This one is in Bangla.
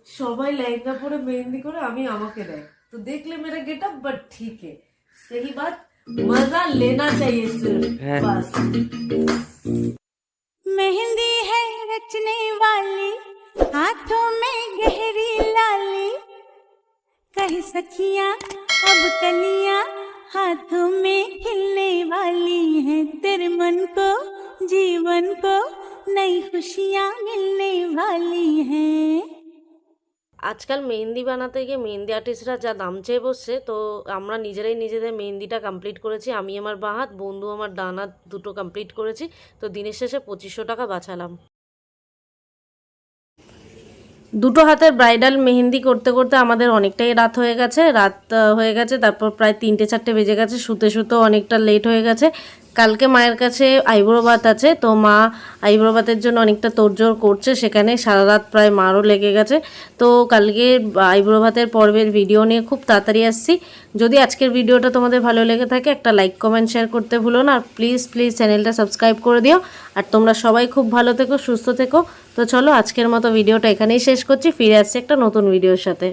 সবাই लहंगा পরে मेहंदी করে আমি আমাকে দেয় तो देख ले मेरा गेटअप बट ठीक है सही बात मजा लेना चाहिए सिर्फ बस मेहंदी है रचने वाली हाथों में गहरी लाली कही सखियां अब कलियां हाथों में खिलने वाली हैं तेरे मन को जीवन को नई खुशियां मिलने वाली हैं। আজকাল মেহেন্দি বানাতে গিয়ে মেহেন্দি আর্টিস্টরা যা দাম চেয়ে বসছে, তো আমরা নিজেরাই নিজেদের মেহেন্দিটা কমপ্লিট করেছি। আমি আমার বাঁ হাত, বন্ধু আমার ডান হাত, দুটো কমপ্লিট করেছি। তো দিনের শেষে 2500 টাকা বাঁচালাম। দুটো হাতের ব্রাইডাল মেহেন্দি করতে করতে আমাদের অনেকটাই রাত হয়ে গেছে। তারপর প্রায় 3-4 বেজে গেছে। শুতে শুতেও অনেকটা লেট হয়ে গেছে। কালকে মায়ের কাছে আইব্রো ভাত আছে, তো মা আইব্রো ভাতের জন্য অনেকটা তোড়জোড় করছে। সেখানে সারা রাত প্রায় মারও লেগে গেছে। তো কালকে আইব্রো ভাতের পর্বের ভিডিও নিয়ে খুব তাড়াতাড়ি আসছি। যদি আজকের ভিডিওটা তোমাদের ভালো লেগে থাকে একটা লাইক কমেন্ট শেয়ার করতে ভুলো না। আর প্লিজ চ্যানেলটা সাবস্ক্রাইব করে দিও। আর তোমরা সবাই খুব ভালো থেকো, সুস্থ থেকো। তো চলো আজকের মতো ভিডিওটা এখানেই শেষ করছি। ফিরে আসছি একটা নতুন ভিডিওর সাথে।